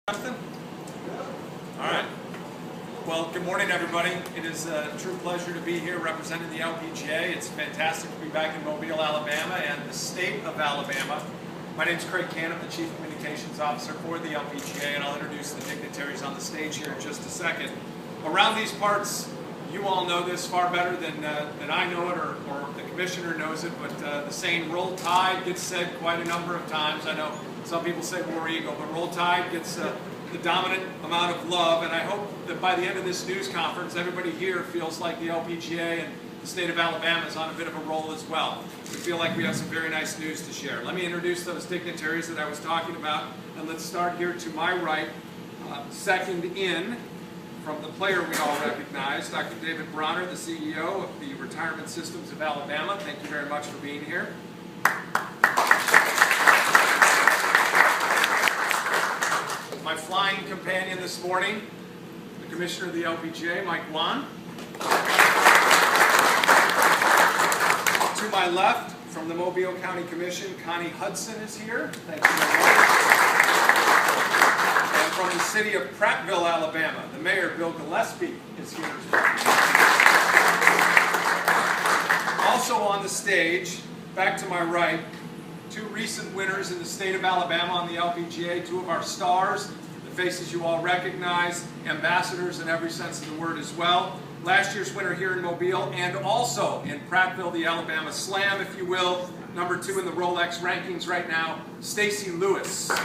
All right. Well, good morning, everybody. It is a true pleasure to be here representing the LPGA. It's fantastic to be back in Mobile, Alabama, and the state of Alabama. My name is Craig Canham, the Chief Communications Officer for the LPGA, and I'll introduce the dignitaries on the stage here in just a second. Around these parts, you all know this far better than I know it, or the commissioner knows it, but the saying "Roll Tide" gets said quite a number of times. I know some people say War Eagle, but Roll Tide gets the dominant amount of love, and I hope that by the end of this news conference, everybody here feels like the LPGA and the state of Alabama is on a bit of a roll as well. We feel like we have some very nice news to share. Let me introduce those dignitaries that I was talking about, and let's start here to my right, second in, from the player we all recognize, Dr. David Bronner, the CEO of the Retirement Systems of Alabama. Thank you very much for being here. My flying companion this morning, the Commissioner of the LPGA, Mike Wan. To my left, from the Mobile County Commission, Connie Hudson is here. Thank you very much. And from the city of Prattville, Alabama, the Mayor, Bill Gillespie, is here as well. Also on the stage, back to my right, two recent winners in the state of Alabama on the LPGA, two of our stars, the faces you all recognize, ambassadors in every sense of the word as well. Last year's winner here in Mobile, and also in Prattville, the Alabama Slam, if you will, number 2 in the Rolex rankings right now, Stacy Lewis. And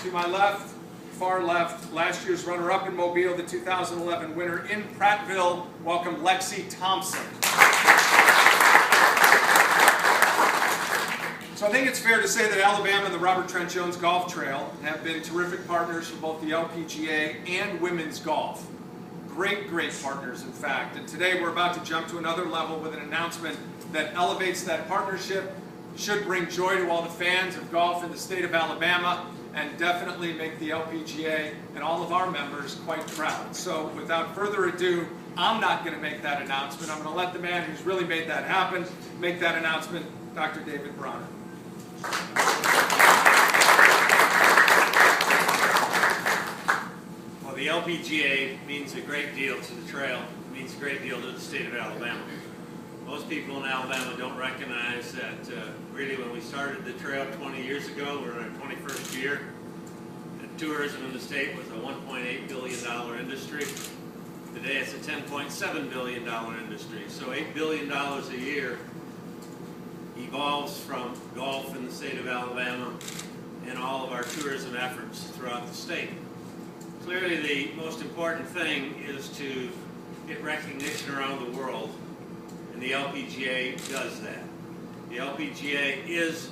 to my left, far left, last year's runner-up in Mobile, the 2011 winner in Prattville, welcome Lexi Thompson. So I think it's fair to say that Alabama and the Robert Trent Jones Golf Trail have been terrific partners for both the LPGA and women's golf. Great partners, in fact. And today we're about to jump to another level with an announcement that elevates that partnership, should bring joy to all the fans of golf in the state of Alabama, and definitely make the LPGA and all of our members quite proud. So without further ado, I'm not going to make that announcement. I'm going to let the man who's really made that happen make that announcement, Dr. David Bronner. Well, the LPGA means a great deal to the trail. It means a great deal to the state of Alabama. Most people in Alabama don't recognize that really when we started the trail 20 years ago, we're in our 21st year, and tourism in the state was a $1.8 billion industry. Today it's a $10.7 billion industry. So $8 billion a year evolves from golf in the state of Alabama and all of our tourism efforts throughout the state. Clearly the most important thing is to get recognition around the world, and the LPGA does that. The LPGA is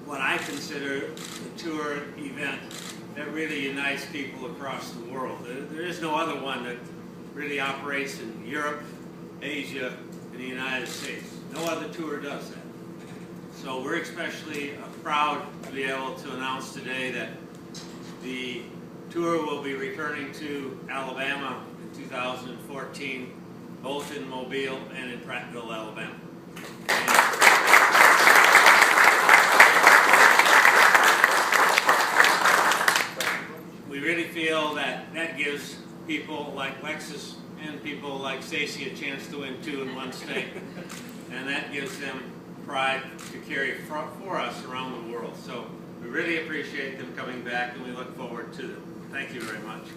what I consider the tour event that really unites people across the world. There is no other one that really operates in Europe, Asia, and the United States. No other tour does that. So we're especially proud to be able to announce today that the tour will be returning to Alabama in 2014, both in Mobile and in Prattville, Alabama. We really feel that that gives people like Lexus and people like Stacy a chance to win 2 in one state, and that gives them pride to carry for us around the world. So we really appreciate them coming back, and we look forward to them. Thank you very much.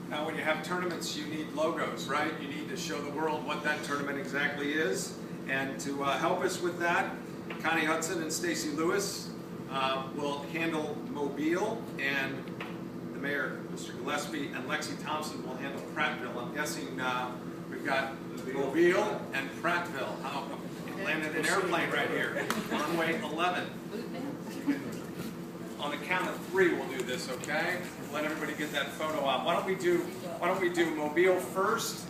Now when you have tournaments, you need logos, right? You need to show the world what that tournament exactly is. And to help us with that, Connie Hudson and Stacy Lewis will handle Mobile, and the Mayor, Mr. Gillespie, and Lexi Thompson will handle Prattville. I'm guessing we've got Mobile and Prattville. How landed an airplane right here. Runway 11. On the count of 3, we'll do this, okay? Let everybody get that photo out. Why don't we do Mobile first,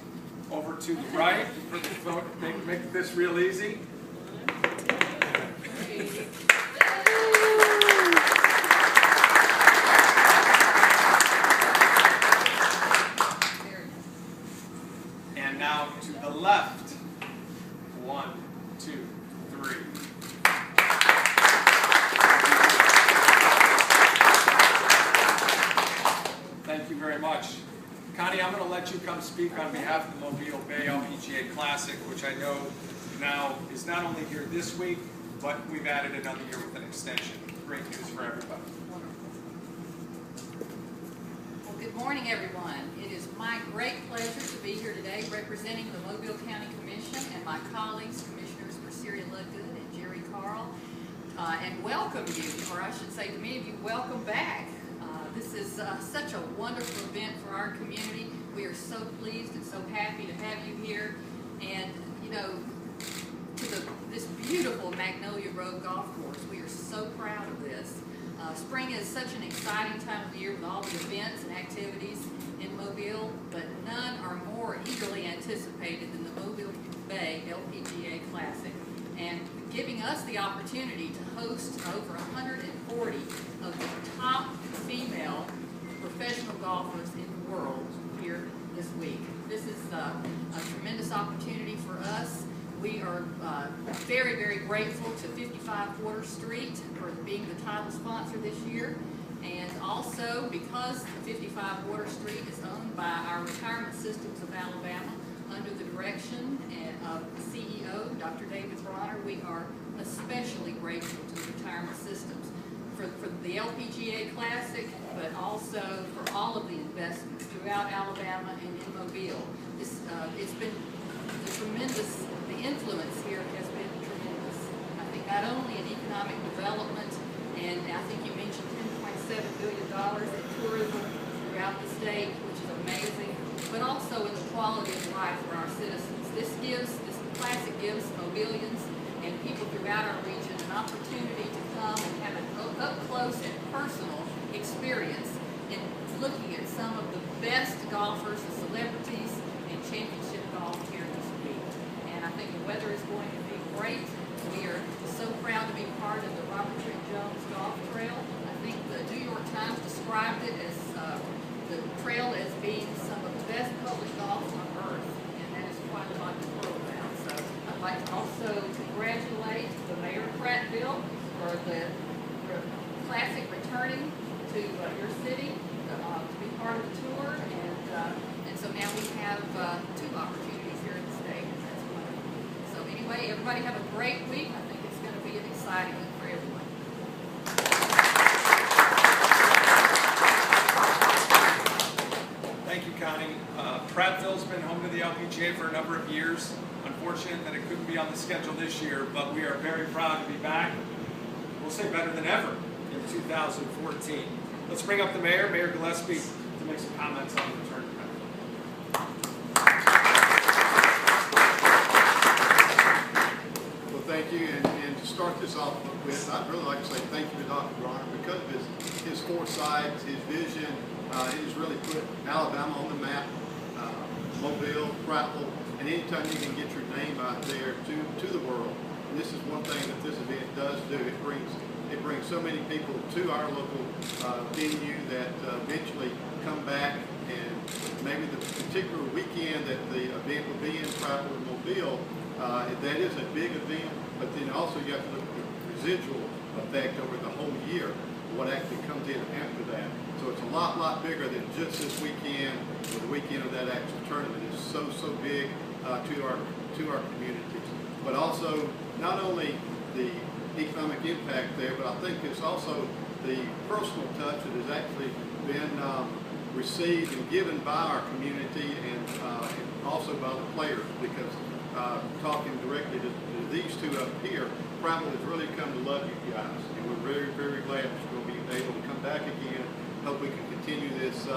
over to the right, for the photo, make this real easy. And now to to the left. 1, 2, 3. Thank you very much. Connie, I'm going to let you come speak on behalf of the Mobile Bay LPGA Classic, which I know now is not only here this week, but we've added another year with an extension. Great news for everybody. Well, good morning, everyone. It is my great pleasure to be here today representing the Mobile County Commission and my colleagues, Commissioners Merceria Ludgood and Jerry Carl, and welcome you, or I should say to many of you, welcome back. This is such a wonderful event for our community. We are so pleased and so happy to have you here. And, you know, to this beautiful Magnolia Road Golf Course, we are so proud of this. Spring is such an exciting time of the year with all the events and activities in Mobile, but none are more eagerly anticipated than the Mobile Bay LPGA Classic, and giving us the opportunity to host over 140 of the top female professional golfers in the world here this week. This is a tremendous opportunity for us. We are very, very grateful to 55 Water Street for being the title sponsor this year. And also, because 55 Water Street is owned by our Retirement Systems of Alabama under the direction of the CEO, Dr. David Bronner, we are especially grateful to the Retirement Systems for the LPGA Classic, but also for all of the investments throughout Alabama and in Mobile. It's been tremendous. The influence here has been tremendous. I think not only in economic development, and I think you mentioned $10.7 billion in tourism throughout the state, which is amazing, but also in the quality of life for our citizens. This classic gives Mobilians and people throughout our region an opportunity to come and have an up-close and personal experience in looking at some of the best golfers, the celebrities, and championship golf here this week. And I think the weather is going to be great. We are so proud to be part of the Robert Trent Jones Golf Trail. I think the New York Times described it as the trail as being some of the best public golf on earth, and that is quite a lot to throw about. So I'd like to also congratulate the Mayor of Prattville for the Classic returning to your city to be part of the tour, and so now we have 2 opportunities here in the state, and that's wonderful. So anyway, everybody have a great week. I think it's going to be an exciting week for everyone. Thank you, Connie. Prattville's been home to the LPGA for a number of years. Unfortunate that it couldn't be on the schedule this year, but we are very proud to be back. We'll say better than ever in 2014. Let's bring up the mayor, Mayor Gillespie, to make some comments on the return to Prattville. Well, thank you, and to start this off with, I'd really like to say thank you to Dr. Bronner because of his foresight, his vision. He has really put Alabama on the map, Mobile, Prattville, and anytime you can get your name out there to the world. And this is one thing that this event does do. It brings so many people to our local venue that eventually come back, and maybe the particular weekend that the event will be in Prattville or Mobile, that is a big event, but then also you have to look at the residual effect over the whole year, what actually comes in after that. So it's a lot bigger than just this weekend or the weekend of that actual tournament. It's so big to our communities, but also not only the economic impact there, but I think it's also the personal touch that has actually been received and given by our community and also by the players, because talking directly to these two up here, Prattville has really come to love you guys, and we're very glad that you're going to be able to come back again. Hope we can continue this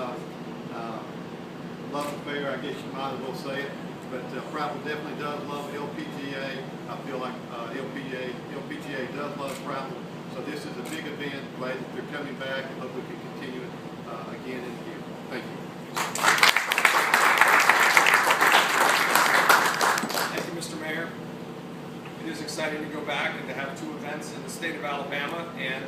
love affair, I guess you might as well say it. But Prattville definitely does love LPGA. I feel like LPGA does love Prattville. So this is a big event. Glad that they're coming back, and hope we can continue it again and again. Thank you. Thank you, Mr. Mayor. It is exciting to go back and to have 2 events in the state of Alabama, and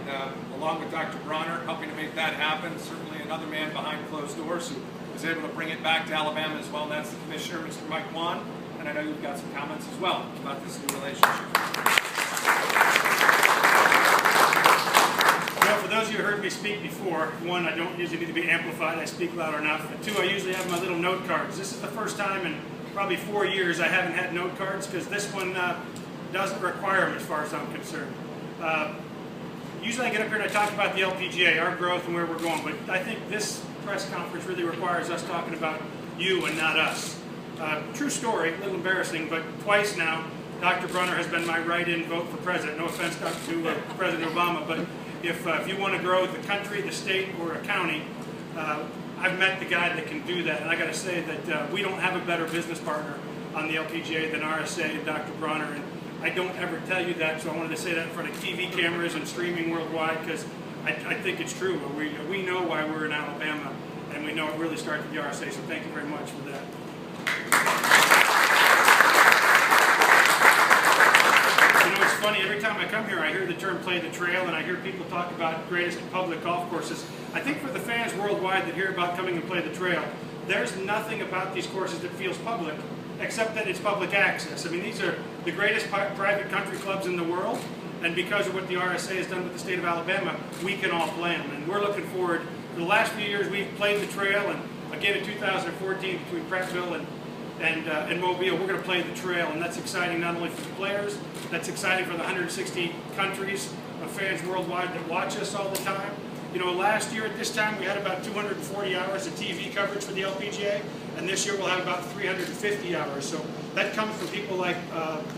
along with Dr. Bronner helping to make that happen, certainly another man behind closed doors who was able to bring it back to Alabama as well, and that's the Commissioner, Mr. Mike Wan. and I know you've got some comments as well about this new relationship. Well, for those of you who heard me speak before, one, I don't usually need to be amplified. I speak loud enough. And two, I usually have my little note cards. This is the first time in probably 4 years I haven't had note cards because this one doesn't require them as far as I'm concerned. Usually I get up here and I talk about the LPGA, our growth and where we're going, but I think this press conference really requires us talking about you and not us. True story, a little embarrassing, but twice now, Dr. Brunner has been my write-in vote for president. No offense to President Obama, but if you want to grow the country, the state, or a county, I've met the guy that can do that. And I got to say that we don't have a better business partner on the LPGA than RSA and Dr. Brunner. And I don't ever tell you that, so I wanted to say that in front of TV cameras and streaming worldwide because I think it's true. We know why we're in Alabama, and we know it really starts with the RSA, so thank you very much for that. You know, it's funny, every time I come here I hear the term play the trail and I hear people talk about greatest public golf courses. I think for the fans worldwide that hear about coming and play the trail, there's nothing about these courses that feels public except that it's public access. I mean, these are the greatest private country clubs in the world, and because of what the RSA has done with the state of Alabama, we can all play them. And we're looking forward. For the last few years, we've played the trail, and again in 2014 between Prattville and Mobile, we're going to play the trail, and that's exciting not only for the players, that's exciting for the 160 countries of fans worldwide that watch us all the time. You know, last year at this time we had about 240 hours of TV coverage for the LPGA, and this year we'll have about 350 hours. So that comes from people like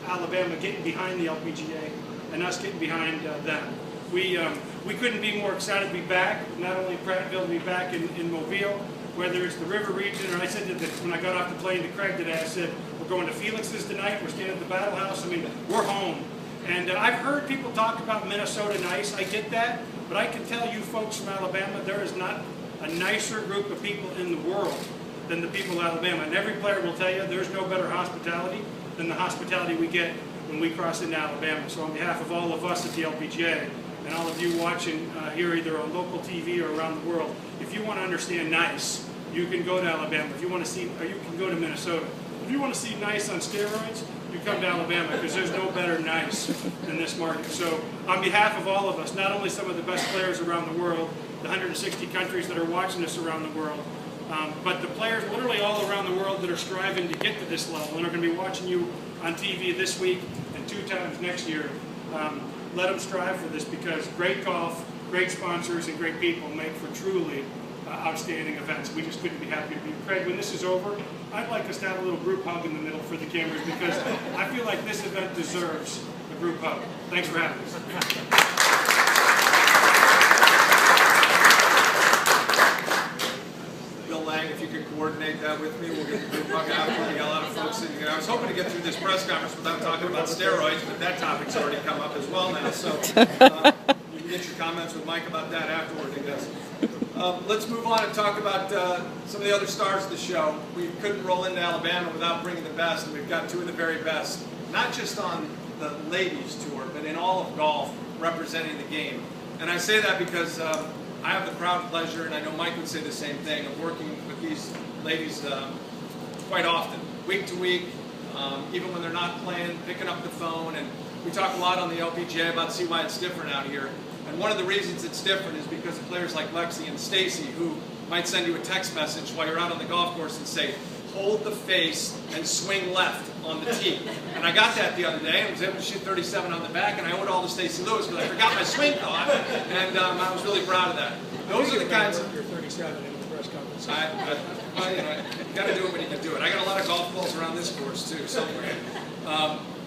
Alabama getting behind the LPGA and us getting behind them. We couldn't be more excited to be back, not only in Prattville, to be back in Mobile, whether it's the river region, or I said that when I got off the plane to Craig today, I said, we're going to Felix's tonight, we're staying at the Battle House. I mean, we're home. And I've heard people talk about Minnesota nice, I get that, but I can tell you folks from Alabama, there is not a nicer group of people in the world than the people of Alabama. And every player will tell you there's no better hospitality than the hospitality we get when we cross into Alabama. So on behalf of all of us at the LPGA, and all of you watching here either on local TV or around the world, if you want to understand nice, you can go to Alabama. If you want to see, or you can go to Minnesota. If you want to see nice on steroids, you come to Alabama because there's no better nice than this market. So on behalf of all of us, not only some of the best players around the world, the 160 countries that are watching us around the world, but the players literally all around the world that are striving to get to this level and are going to be watching you on TV this week and 2 times next year, let them strive for this because great golf, great sponsors, and great people make for truly outstanding events. We just couldn't be happier to be. Craig, when this is over, I'd like us to have a little group hug in the middle for the cameras because I feel like this event deserves a group hug. Thanks for having us. Bill Lang, if you could coordinate that with me, we'll get the group hug out. We got a lot of folks in here. I was hoping to get through this press conference without talking about steroids, but that topic's already come up as well now. So you can get your comments with Mike about that afterward, I guess. Let's move on and talk about some of the other stars of the show. We couldn't roll into Alabama without bringing the best, and we've got 2 of the very best, not just on the ladies tour, but in all of golf, representing the game. And I say that because I have the proud pleasure, and I know Mike would say the same thing, of working with these ladies quite often, week to week, even when they're not playing, picking up the phone. And we talk a lot on the LPGA about see why it's different out here. And one of the reasons it's different is because of players like Lexi and Stacy, who might send you a text message while you're out on the golf course and say, hold the face and swing left on the tee. And I got that the other day. I was able to shoot 37 on the back, and I owed it all to Stacy Lewis because I forgot my swing thought, and I was really proud of that. Those are the kinds of... You're 37 in the press conference. Well, you know, you got to do it when you can do it. I got a lot of golf balls around this course too, somewhere.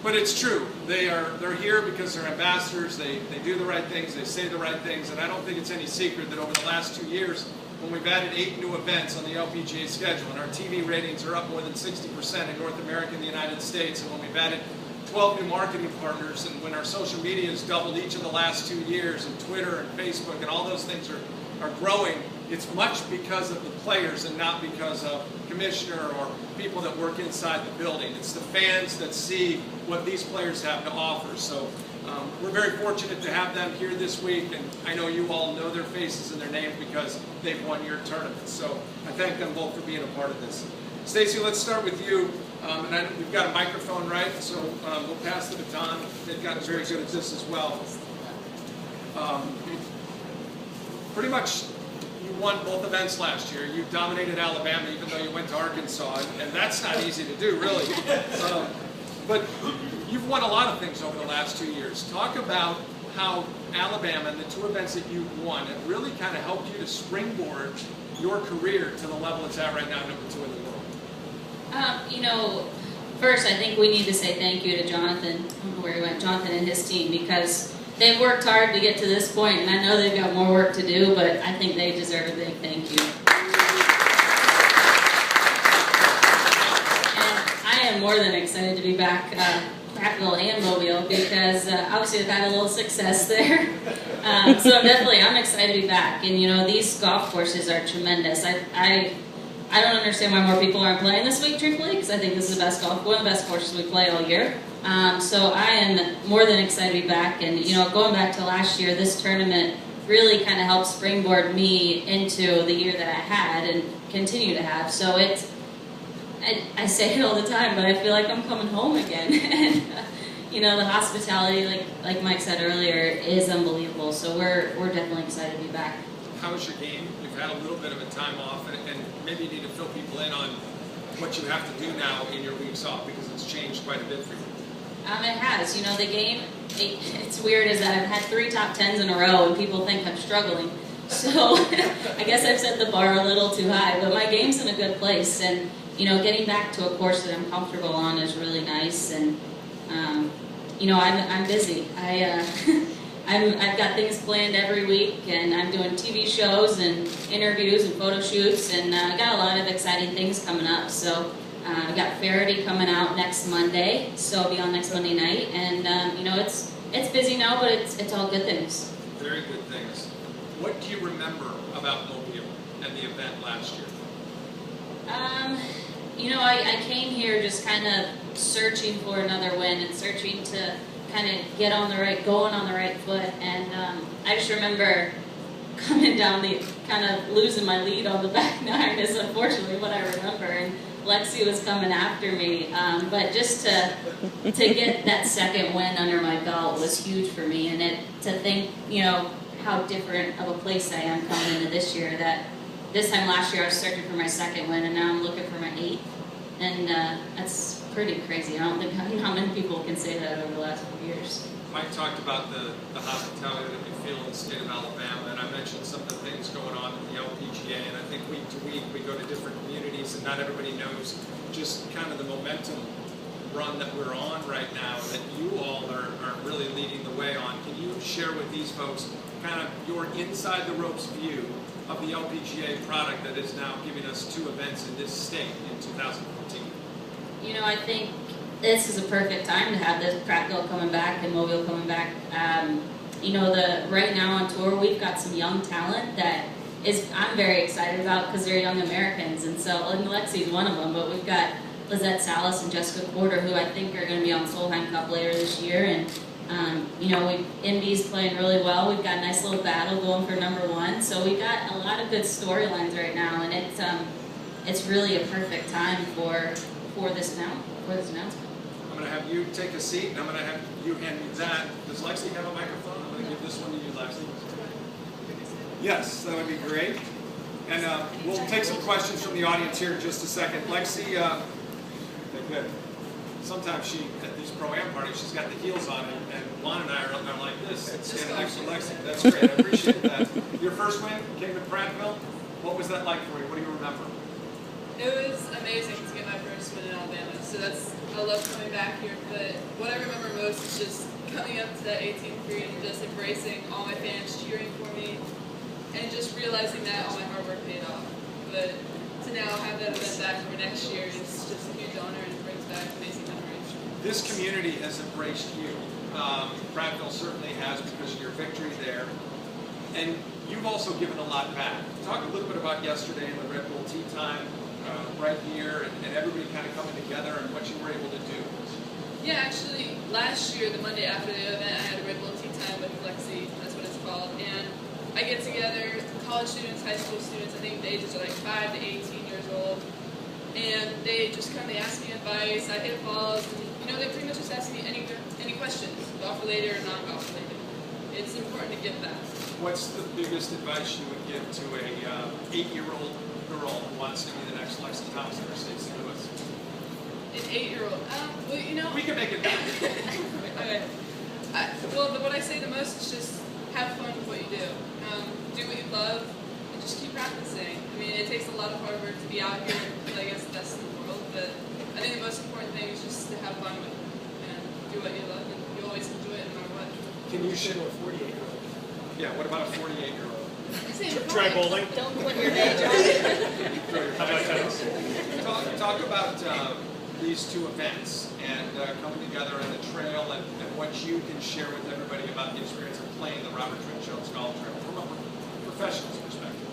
But it's true. They're here because they're ambassadors. They do the right things. They say the right things. And I don't think it's any secret that over the last 2 years, when we've added 8 new events on the LPGA schedule, and our TV ratings are up more than 60% in North America and the United States, and when we've added 12 new marketing partners, and when our social media has doubled each of the last 2 years, and Twitter and Facebook and all those things are growing, it's much because of the players and not because of commissioner or people that work inside the building. It's the fans that see what these players have to offer. So we're very fortunate to have them here this week, and I know you all know their faces and their names because they've won your tournament. So I thank them both for being a part of this. Stacey, let's start with you. And we've got a microphone, right? So we'll pass the baton. They've gotten very good at this as well. Pretty much, you won both events last year. You dominated Alabama, even though you went to Arkansas, and that's not easy to do, really. But you've won a lot of things over the last 2 years. Talk about how Alabama and the 2 events that you've won have really kind of helped you to springboard your career to the level it's at right now, number 2 in the world. You know, first I think we need to say thank you to Jonathan, I don't know where he went, Jonathan and his team, because they've worked hard to get to this point, and I know they've got more work to do, but I think they deserve a big thank you. And I am more than excited to be back Prattville and Mobile, because obviously I've had a little success there. So I'm excited to be back. And you know, these golf courses are tremendous. I don't understand why more people aren't playing this week, truthfully, because I think this is one of the best courses we play all year. So I am more than excited to be back. And you know, going back to last year, this tournament really kind of helped springboard me into the year that I had and continue to have. So I say it all the time, but I feel like I'm coming home again. And you know, the hospitality, like Mike said earlier, is unbelievable. So we're definitely excited to be back. How's your game? You've had a little bit of a time off, and maybe you need to fill people in on what you have to do now in your weeks off, because it's changed quite a bit for you. It has. You know, the game, it's weird is that I've had 3 top 10s in a row, and people think I'm struggling. So I guess I've set the bar a little too high, but my game's in a good place. And, you know, getting back to a course that I'm comfortable on is really nice. And, you know, I'm busy. I've got things planned every week, and I'm doing TV shows and interviews and photo shoots, and I got a lot of exciting things coming up. So I've got Faraday coming out next Monday, so I'll be on next Monday night, and you know, it's busy now, but it's all good things. Very good things. What do you remember about Mobile and the event last year? You know, I came here just kind of searching for another win and searching to kind of going on the right foot, and I just remember coming down kind of losing my lead on the back 9 is unfortunately what I remember, and Lexi was coming after me, but just to get that second win under my belt was huge for me, and to think, you know, how different of a place I am coming into this year, that this time last year I was searching for my second win, and now I'm looking for my 8th, and that's pretty crazy. I don't think how many people can say that over the last few years. Mike talked about the hospitality that we feel in the state of Alabama, and I mentioned some of the things going on with the LPGA, and I think week to week we go to different communities, and not everybody knows just kind of the momentum run that we're on right now that you all are really leading the way on. Can you share with these folks kind of your inside the ropes view of the LPGA product that is now giving us 2 events in this state in 2014? You know, I think this is a perfect time to have this Prattville coming back and Mobile coming back. You know, right now on tour we've got some young talent that I'm very excited about because they're young Americans, and Lexi's one of them. But we've got Lizette Salas and Jessica Porter, who I think are going to be on Solheim Cup later this year, and you know, Indy's playing really well. We've got a nice little battle going for number 1, so we've got a lot of good storylines right now, and it's really a perfect time for this announcement. I'm going to have you take a seat, and I'm going to have you hand me that. Does Lexi have a microphone? I'm going to give this one to you, Lexi. Yes, that would be great. And we'll take some questions from the audience here in just a second. Lexi, good. Sometimes at these Pro-Am parties, she's got the heels on, and Lon and I are like this, standing next to Lexi. That's great. I appreciate that. Your first win came to Prattville. What was that like for you? What do you remember? It was amazing to get my first win in Alabama, so I love coming back here, but what I remember most is just coming up to that 18th green and just embracing all my fans cheering for me, and just realizing that all my hard work paid off. But to now have that event back for next year is just a huge honor, and it brings back amazing memories. This community has embraced you. Prattville certainly has, because of your victory there. And you've also given a lot back. Talk a little bit about yesterday in the Red Bull Tea Time right here, and everybody kind of coming together and what you were able to do. Yeah, actually, last year, the Monday after the event, I had a Red Bull Tea Time with Lexi, that's what it's called, and I get together college students, high school students, I think the ages are like 5 to 18 years old, and they just come, they ask me advice, I hit balls, and they pretty much just ask me any questions, golf related or non-golf related. It's important to get that. What's the biggest advice you would give to a 8-year-old girl who wants to be the next Lexi Thompson or Stacey Lewis? An 8-year-old? Well, We can make it better. Okay. What I say the most is just have fun with what you do. Do what you love and just keep practicing. I mean, it takes a lot of hard work to be out here and play against the best in the world, but I think the most important thing is just to have fun with it and do what you love, and you always enjoy it no matter what. Can you share a 48-year-old? Yeah, what about a 48-year-old? Try bowling. Don't quit your day job. How about tennis? Talk about these two events and coming together on the trail and what you can share with everybody about the experience of playing the Robert Trent Jones Golf Trail from a professional's perspective.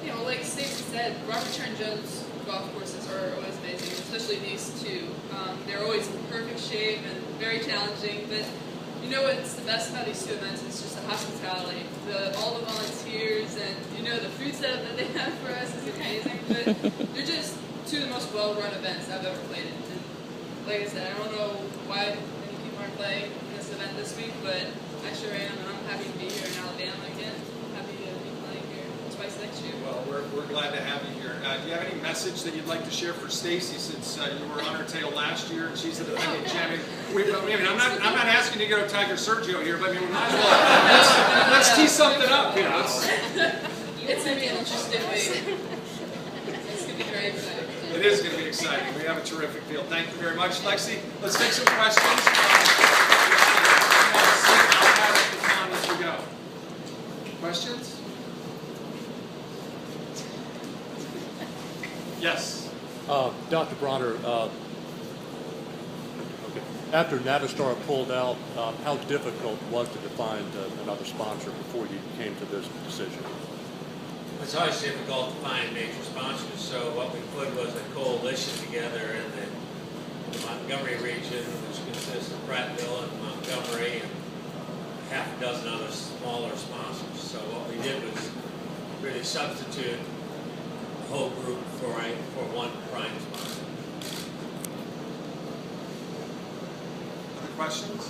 Well, like Stacey said, Robert Trent Jones golf courses are always amazing, especially these two. They're always in perfect shape and very challenging, but what's the best about these two events is just the hospitality, all the volunteers, and the food setup that they have for us is amazing. But they're just two of the most well-run events I've ever played in. And like I said, I don't know why many people aren't playing in this event this week, but I sure am, and I'm happy to be here in Alabama again. I'm happy to be playing here twice next year. Well, we're glad to have you here. Do you have any message that you'd like to share for Stacey, since you were on her tail last year and she's the defending champion? I'm not asking you to go Tiger Sergio here, but we might as well let's tee something up here. It's going to be an interesting week. It's going to be very exciting. It is going to be exciting. We have a terrific field. Thank you very much, Lexi. Let's take some questions. As we go. Questions? Yes. Dr. Bronner, after Navistar pulled out, how difficult was it to find another sponsor before you came to this decision? It's always difficult to find major sponsors, so what we put was a coalition together in the Montgomery region, which consists of Prattville and Montgomery and half a dozen other smaller sponsors. So what we did was really substitute the whole group for one prime sponsor. Other questions?